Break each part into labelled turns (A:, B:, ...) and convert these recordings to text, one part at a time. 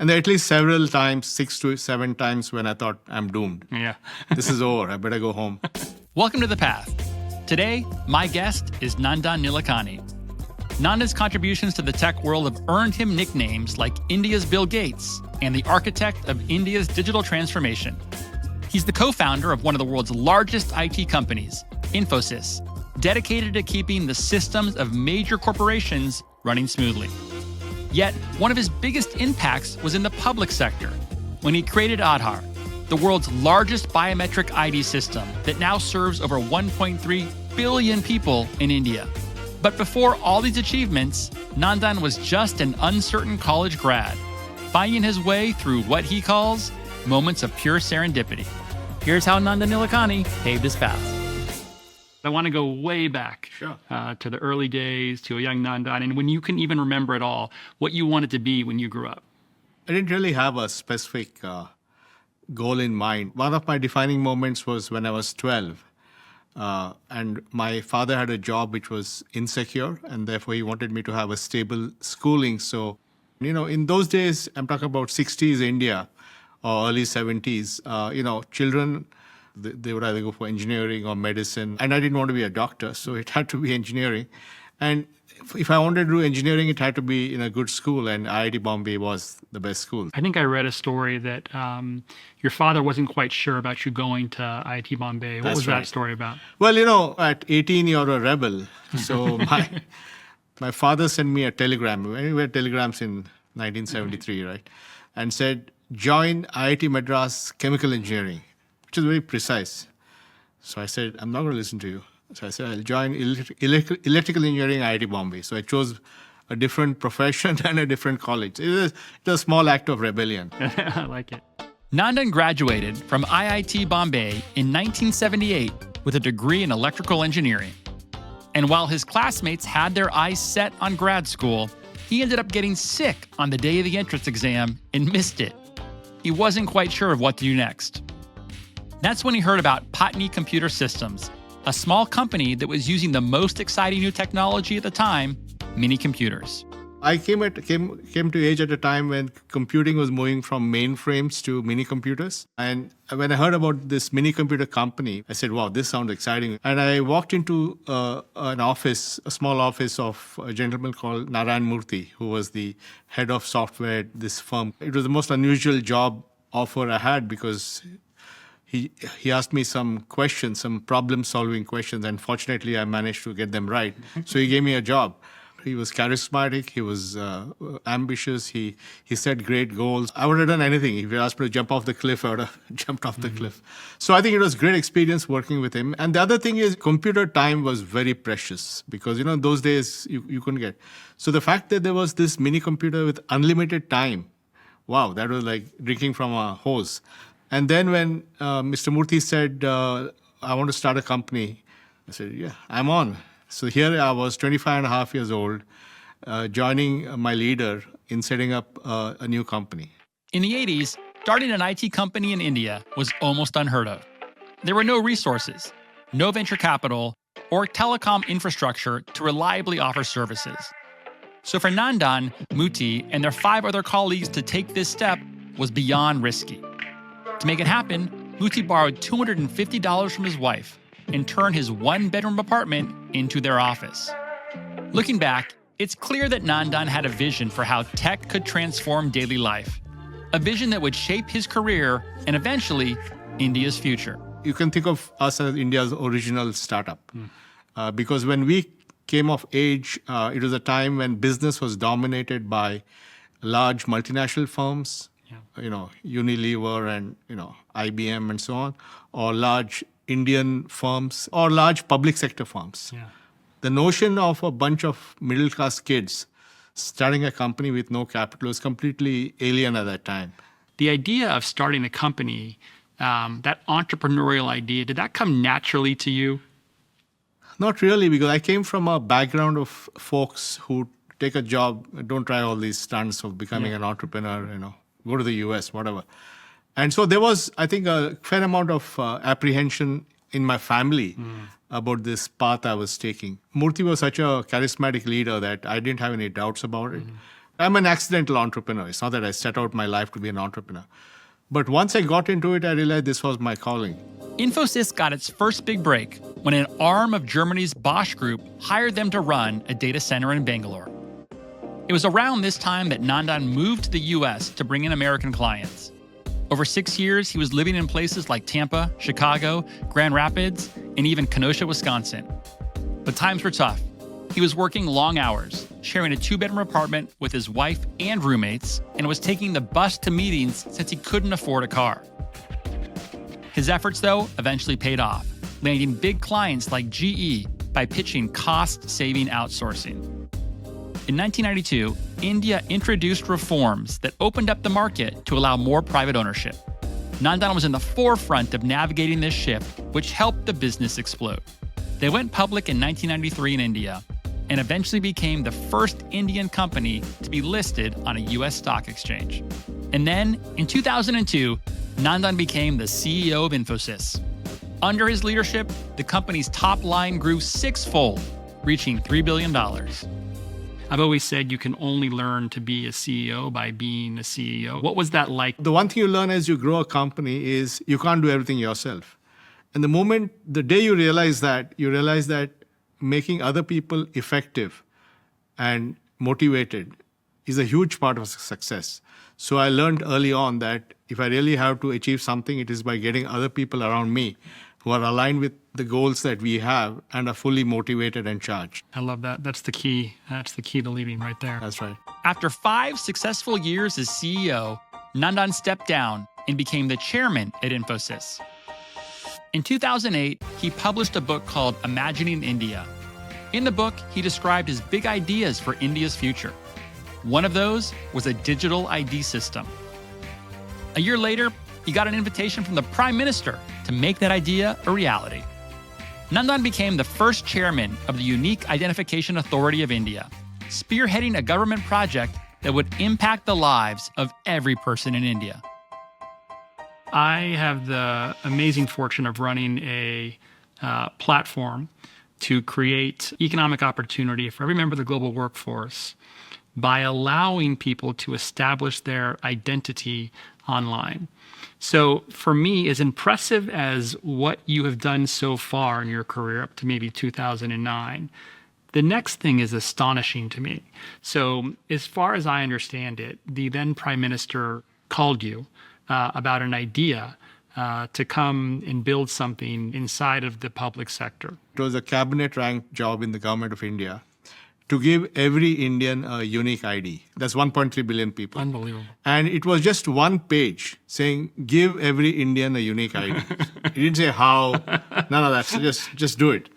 A: And there are at least several times, 6 to 7 times, when I thought, I'm doomed.
B: Yeah.
A: This is over. I better go home.
B: Welcome to The Path. Today, my guest is Nandan Nilekani. Nandan's contributions to the tech world have earned him nicknames like India's Bill Gates and the architect of India's digital transformation. He's the co-founder of one of the world's largest IT companies, Infosys, dedicated to keeping the systems of major corporations running smoothly. Yet, one of his biggest impacts was in the public sector, when he created Aadhaar, the world's largest biometric ID system that now serves over 1.3 billion people in India. But before all these achievements, Nandan was just an uncertain college grad, finding his way through what he calls moments of pure serendipity. Here's how Nandan Nilekani paved his path. I want to go way back to the early days, to a young Nandan, and when you can even remember at all, what you wanted to be when you grew up.
A: I didn't really have a specific goal in mind. One of my defining moments was when I was 12. And my father had a job which was insecure, and therefore he wanted me to have a stable schooling. So, in those days, I'm talking about 60s India or early 70s, children, they would either go for engineering or medicine. And I didn't want to be a doctor, so it had to be engineering. And if I wanted to do engineering, it had to be in a good school, and IIT Bombay was the best school.
B: I think I read a story that your father wasn't quite sure about you going to IIT Bombay. What was that story about?
A: Well, at 18, you're a rebel. So my father sent me a telegram. We had telegrams in 1973, right? And said, join IIT Madras Chemical Engineering, which is very precise. So I said, I'm not going to listen to you. So I said, I'll join electrical engineering IIT Bombay. So I chose a different profession and a different college. It was a small act of rebellion.
B: I like it. Nandan graduated from IIT Bombay in 1978 with a degree in electrical engineering. And while his classmates had their eyes set on grad school, he ended up getting sick on the day of the entrance exam and missed it. He wasn't quite sure of what to do next. That's when he heard about Patni Computer Systems, a small company that was using the most exciting new technology at the time, mini computers.
A: I came to age at a time when computing was moving from mainframes to mini computers. And when I heard about this mini computer company, I said, wow, this sounds exciting. And I walked into an office, a small office of a gentleman called Narayan Murthy, who was the head of software at this firm. It was the most unusual job offer I had because he asked me some questions, some problem-solving questions, and fortunately I managed to get them right. So he gave me a job. He was charismatic, he was ambitious, he set great goals. I would have done anything. If you asked me to jump off the cliff, I would have jumped off the cliff. So I think it was a great experience working with him. And the other thing is computer time was very precious because, those days you couldn't get. So the fact that there was this mini computer with unlimited time, wow, that was like drinking from a hose. And then when Mr. Murthy said, I want to start a company, I said, yeah, I'm on. So here I was, 25 and a half years old, joining my leader in setting up a new company. In the 80s, starting an IT company in India was almost unheard of. There were no resources, no venture capital, or telecom infrastructure to reliably offer services. So for Nandan, Muti, and their 5 other colleagues to take this step was beyond risky. To make it happen, Muti borrowed $250 from his wife and turned his 1-bedroom apartment into their office. Looking back, it's clear that Nandan had a vision for how tech could transform daily life, a vision that would shape his career and eventually India's future. You can think of us as India's original startup because when we came of age, it was a time when business was dominated by large multinational firms, Unilever and, IBM and so on, or large Indian firms or large public sector firms. Yeah. The notion of a bunch of middle-class kids starting a company with no capital was completely alien at that time. The idea of starting a company, that entrepreneurial idea, did that come naturally to you? Not really, because I came from a background of folks who take a job, don't try all these stunts of becoming an entrepreneur, go to the US, whatever. And so there was, I think, a fair amount of apprehension in my family about this path I was taking. Murthy was such a charismatic leader that I didn't have any doubts about it. I'm an accidental entrepreneur. It's not that I set out my life to be an entrepreneur. But once I got into it, I realized this was my calling.
B: Infosys got its first big break when an arm of Germany's Bosch Group hired them to run a data center in Bangalore. It was around this time that Nandan moved to the US to bring in American clients. Over 6 years, he was living in places like Tampa, Chicago, Grand Rapids, and even Kenosha, Wisconsin. But times were tough. He was working long hours, sharing a 2-bedroom apartment with his wife and roommates, and was taking the bus to meetings since he couldn't afford a car. His efforts, though, eventually paid off, landing big clients like GE by pitching cost-saving outsourcing. In 1992, India introduced reforms that opened up the market to allow more private ownership. Nandan was in the forefront of navigating this shift, which helped the business explode. They went public in 1993 in India and eventually became the first Indian company to be listed on a US stock exchange. And then, in 2002, Nandan became the CEO of Infosys. Under his leadership, the company's top line grew 6-fold, reaching $3 billion. I've always said you can only learn to be a CEO by being a CEO. What was that like?
A: The one thing you learn as you grow a company is you can't do everything yourself. And the day you realize that making other people effective and motivated is a huge part of success. So I learned early on that if I really have to achieve something, it is by getting other people around me who are aligned with the goals that we have and are fully motivated and charged.
B: I love that. That's the key. That's the key to leading right there.
A: That's right.
B: After 5 successful years as CEO, Nandan stepped down and became the chairman at Infosys. In 2008, he published a book called Imagining India. In the book, he described his big ideas for India's future. One of those was a digital ID system. A year later, he got an invitation from the Prime Minister to make that idea a reality. Nandan became the first chairman of the Unique Identification Authority of India, spearheading a government project that would impact the lives of every person in India. I have the amazing fortune of running a platform to create economic opportunity for every member of the global workforce by allowing people to establish their identity online. So for me, as impressive as what you have done so far in your career up to maybe 2009, the next thing is astonishing to me. So as far as I understand it, the then Prime Minister called you about an idea to come and build something inside of the public sector.
A: It was a cabinet ranked job in the government of India to give every Indian a unique ID. That's 1.3 billion people.
B: Unbelievable.
A: And it was just one page saying, give every Indian a unique ID. It didn't say how, none of that. So just do it.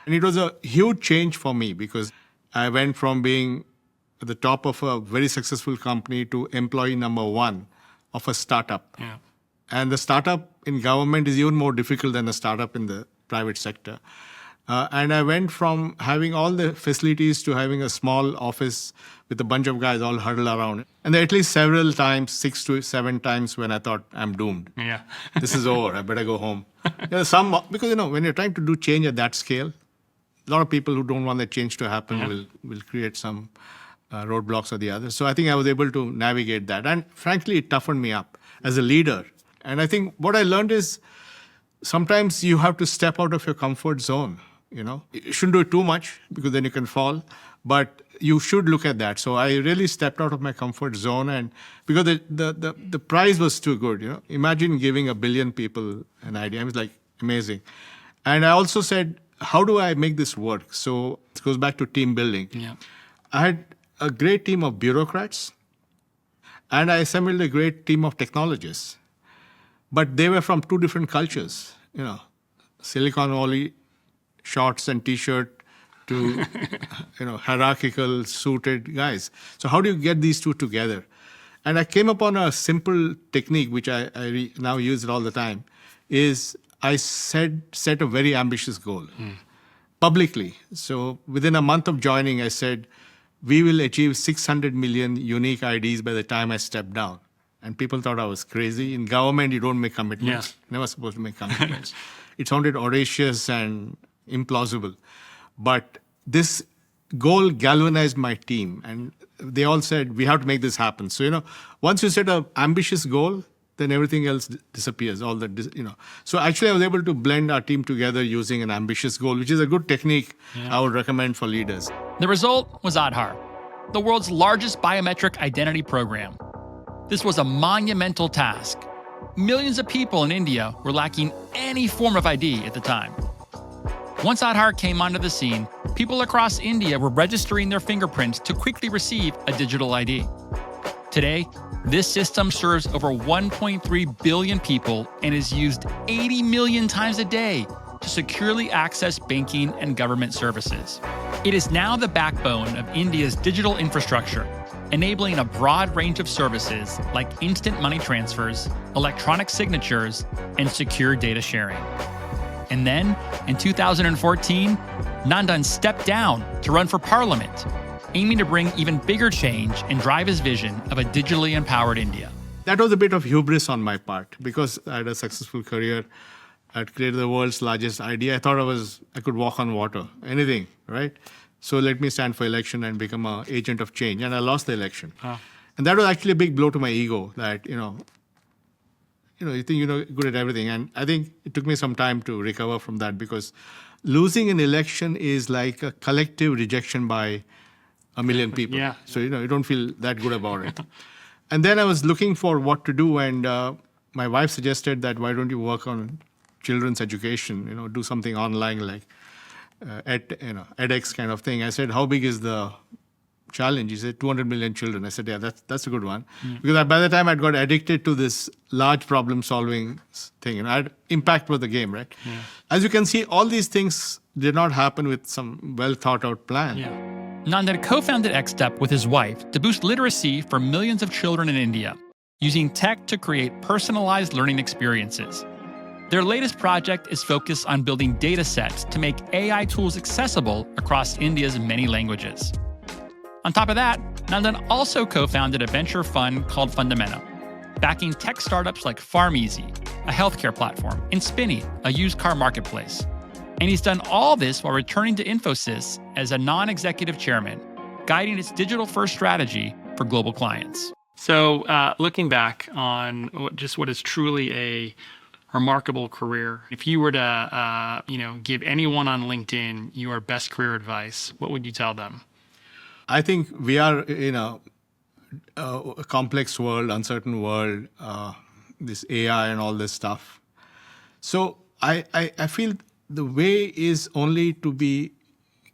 A: And it was a huge change for me because I went from being at the top of a very successful company to employee number 1 of a startup.
B: Yeah.
A: And the startup in government is even more difficult than the startup in the private sector. And I went from having all the facilities to having a small office with a bunch of guys all huddled around. And there are at least several times, 6 to 7 times when I thought, I'm doomed.
B: Yeah.
A: This is over. I better go home. Because, when you're trying to do change at that scale, a lot of people who don't want that change to happen will create some roadblocks or the other. So I think I was able to navigate that. And frankly, it toughened me up as a leader. And I think what I learned is sometimes you have to step out of your comfort zone. You shouldn't do it too much because then you can fall, but you should look at that. So I really stepped out of my comfort zone, and because the prize was too good. Imagine giving 1 billion people an idea. It was like amazing. And I also said, how do I make this work? So it goes back to team building.
B: Yeah.
A: I had a great team of bureaucrats, and I assembled a great team of technologists. But they were from 2 different cultures. Silicon Valley shorts and T-shirt to, hierarchical suited guys. So how do you get these 2 together? And I came upon a simple technique, which I now use it all the time, is I set a very ambitious goal publicly. So within a month of joining, I said, we will achieve 600 million unique IDs by the time I step down. And people thought I was crazy. In government, you don't make commitments.
B: Yeah.
A: Never supposed to make commitments. It sounded audacious and implausible. But this goal galvanized my team. And they all said, we have to make this happen. So, once you set an ambitious goal, then everything else disappears. So actually, I was able to blend our team together using an ambitious goal, which is a good technique I would recommend for leaders.
B: The result was Aadhaar, the world's largest biometric identity program. This was a monumental task. Millions of people in India were lacking any form of ID at the time. Once Aadhaar came onto the scene, people across India were registering their fingerprints to quickly receive a digital ID. Today, this system serves over 1.3 billion people and is used 80 million times a day to securely access banking and government services. It is now the backbone of India's digital infrastructure, enabling a broad range of services like instant money transfers, electronic signatures, and secure data sharing. And then, in 2014, Nandan stepped down to run for parliament, aiming to bring even bigger change and drive his vision of a digitally empowered India.
A: That was a bit of hubris on my part because I had a successful career. I'd created the world's largest idea. I thought I could walk on water, anything, right? So let me stand for election and become an agent of change. And I lost the election. And that was actually a big blow to my ego that, you think you're good at everything. And I think it took me some time to recover from that because losing an election is like a collective rejection by a million people.
C: Yeah.
A: So, you don't feel that good about it. And then I was looking for what to do. And my wife suggested that why don't you work on children's education, do something online like edX kind of thing. I said, how big is the challenge? He said, 200 million children. I said, yeah, that's a good one. Because by the time I'd got addicted to this large problem-solving thing, impact was the game, right?
C: Yeah.
A: As you can see, all these things did not happen with some well-thought-out plan.
B: Yeah. Nandan co-founded XStep with his wife to boost literacy for millions of children in India, using tech to create personalized learning experiences. Their latest project is focused on building data sets to make AI tools accessible across India's many languages. On top of that, Nandan also co-founded a venture fund called Fundamenta, backing tech startups like PharmEasy, a healthcare platform, and Spinny, a used car marketplace. And he's done all this while returning to Infosys as a non-executive chairman, guiding its digital-first strategy for global clients.
C: So looking back on what is truly a remarkable career, if you were to give anyone on LinkedIn your best career advice, what would you tell them?
A: I think we are in a complex world, uncertain world, this AI and all this stuff. So I feel the way is only to be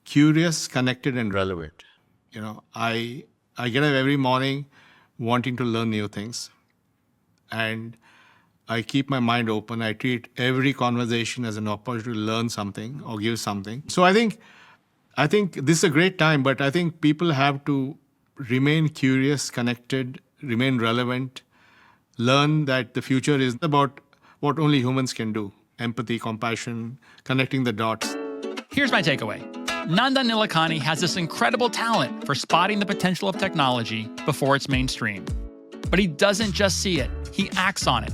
A: curious, connected, and relevant. I get up every morning wanting to learn new things. And I keep my mind open. I treat every conversation as an opportunity to learn something or give something. So I think this is a great time, but I think people have to remain curious, connected, remain relevant, learn that the future is about what only humans can do: empathy, compassion, connecting the dots.
B: Here's my takeaway. Nandan Nilekani has this incredible talent for spotting the potential of technology before it's mainstream. But he doesn't just see it, he acts on it.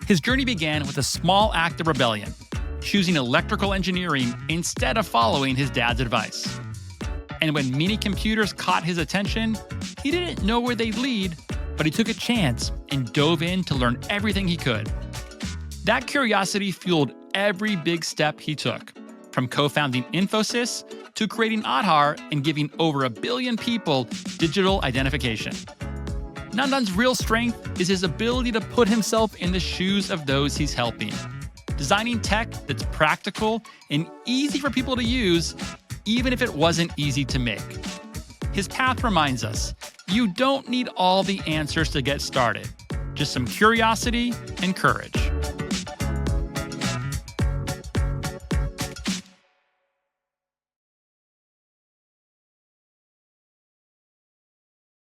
B: His journey began with a small act of rebellion, choosing electrical engineering instead of following his dad's advice. And when mini computers caught his attention, he didn't know where they'd lead, but he took a chance and dove in to learn everything he could. That curiosity fueled every big step he took, from co-founding Infosys to creating Aadhaar and giving over 1 billion people digital identification. Nandan's real strength is his ability to put himself in the shoes of those he's helping, designing tech that's practical and easy for people to use, even if it wasn't easy to make. His path reminds us, you don't need all the answers to get started, just some curiosity and courage.